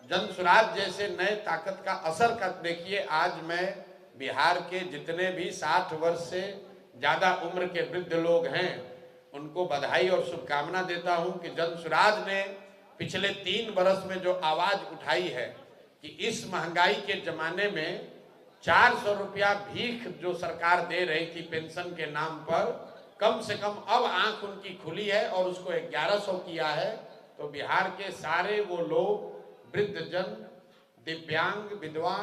जन स्वराज जैसे नए ताकत का असर कर देखिए। आज मैं बिहार के जितने भी 60 वर्ष से ज़्यादा उम्र के वृद्ध लोग हैं उनको बधाई और शुभकामना देता हूं कि जन स्वराज ने पिछले 3 वर्ष में जो आवाज़ उठाई है कि इस महंगाई के ज़माने में 400 रुपया भीख जो सरकार दे रही थी पेंशन के नाम पर, कम से कम अब आंख उनकी खुली है और उसको 1100 किया है। तो बिहार के सारे वो लोग वृद्धजन, दिव्यांग, विधवा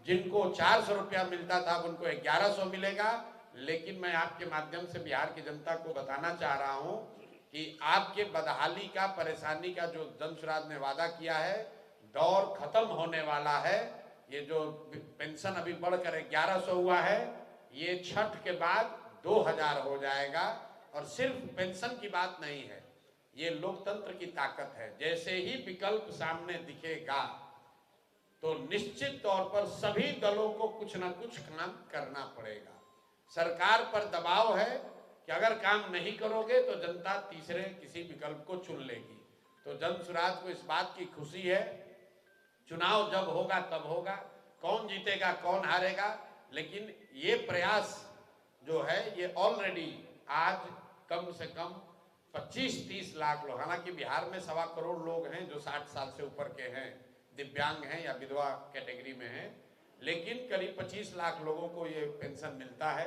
जिनको 400 रुपया मिलता था उनको 1100 मिलेगा। लेकिन मैं आपके माध्यम से बिहार की जनता को बताना चाह रहा हूं कि आपके बदहाली का, परेशानी का जो जन स्वराज ने वादा किया है, दौर खत्म होने वाला है। ये जो पेंशन अभी बढ़कर 1100 हुआ है, ये छठ के बाद 2000 हो जाएगा। और सिर्फ पेंशन की बात नहीं है, ये लोकतंत्र की ताकत है। जैसे ही विकल्प सामने दिखेगा तो निश्चित तौर पर सभी दलों को कुछ ना कुछ काम करना पड़ेगा। सरकार पर दबाव है कि अगर काम नहीं करोगे तो जनता तीसरे किसी विकल्प को चुन लेगी। तो जन स्वराज को इस बात की खुशी है, चुनाव जब होगा तब होगा, कौन जीतेगा कौन हारेगा, लेकिन ये प्रयास जो है ये ऑलरेडी आज कम से कम 25-30 लाख लोग, हालांकि बिहार में 1.25 करोड़ लोग हैं जो 60 साल से ऊपर के हैं, दिव्यांग हैं या विधवा कैटेगरी में हैं, लेकिन करीब 25 लाख लोगों को ये पेंशन मिलता है।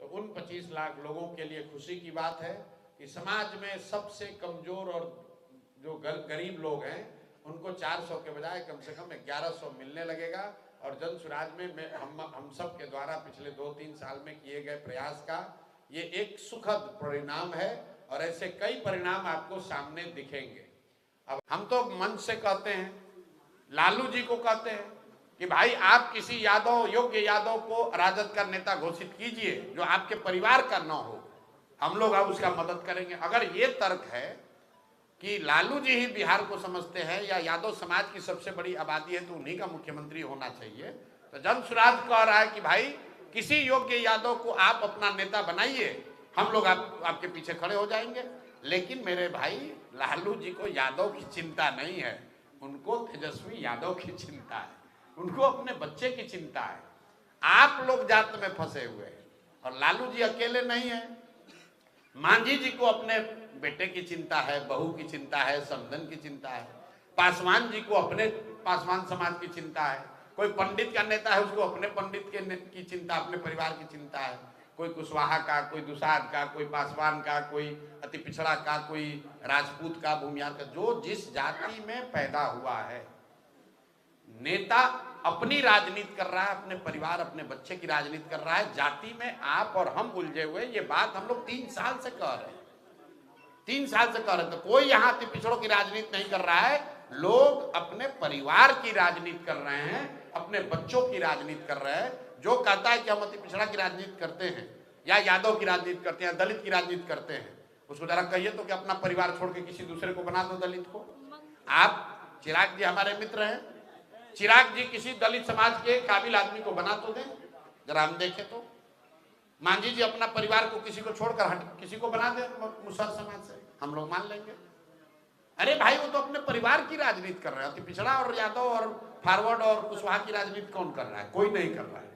तो उन 25 लाख लोगों के लिए खुशी की बात है कि समाज में सबसे कमजोर और जो गरीब लोग हैं उनको 400 के बजाय कम से कम 1100 मिलने लगेगा। और जन स्वराज में हम सब के द्वारा पिछले 2-3 साल में किए गए प्रयास का ये एक सुखद परिणाम है और ऐसे कई परिणाम आपको सामने दिखेंगे। अब हम तो मन से कहते हैं, लालू जी को कहते हैं कि भाई आप किसी यादव, योग्य यादव को राजद का नेता घोषित कीजिए जो आपके परिवार का न हो, हम लोग अब उसका मदद करेंगे। अगर ये तर्क है कि लालू जी ही बिहार को समझते हैं या यादव समाज की सबसे बड़ी आबादी है तो उन्हीं का मुख्यमंत्री होना चाहिए, तो जन स्वराज कह रहा है कि भाई किसी योग्य यादव को आप अपना नेता बनाइए, हम लोग आपके पीछे खड़े हो जाएंगे। लेकिन मेरे भाई लालू जी को यादव की चिंता नहीं है, उनको तेजस्वी यादव की चिंता है, उनको अपने बच्चे की चिंता है। आप लोग जात में फंसे हुए हैं और लालू जी अकेले नहीं है। मांझी जी को अपने बेटे की चिंता है, बहू की चिंता है, समधन की चिंता है। पासवान जी को अपने पासवान समाज की चिंता है। कोई पंडित का नेता है उसको अपने पंडित की चिंता, अपने परिवार की चिंता है। कोई कुशवाहा का, कोई दुसाध का, कोई पासवान का, कोई अति पिछड़ा का, कोई राजपूत का, भूमियार का, जो जिस जाति में पैदा हुआ है। नेता अपनी राजनीति कर रहा है, अपने परिवार, अपने बच्चे की राजनीति कर रहा है। जाति में आप और हम उलझे हुए, ये बात हम लोग 3 साल से कह रहे हैं, 3 साल से कह रहे हैं। तो कोई यहाँ अति पिछड़ों की राजनीति नहीं कर रहा है, लोग अपने परिवार की राजनीति कर रहे हैं, अपने बच्चों की राजनीति कर रहे हैं। जो कहता है कि हम अति पिछड़ा की राजनीति करते हैं या यादव की राजनीति करते हैं, दलित की राजनीति करते हैं, उसको जरा कहिए तो कि अपना परिवार छोड़ के किसी दूसरे को बना दो दलित को। आप चिराग जी हमारे मित्र हैं, चिराग जी किसी दलित समाज के काबिल आदमी को बना तो दें, जरा हम देखें तो। मांझी जी अपना परिवार को किसी को छोड़कर किसी को बना दे मुसहर समाज से, हम लोग मान लेंगे। अरे भाई वो तो अपने परिवार की राजनीति कर रहे हैं। अति पिछड़ा और यादव और फॉरवर्ड और कुशवाहा की राजनीति कौन कर रहा है? कोई नहीं कर रहा है।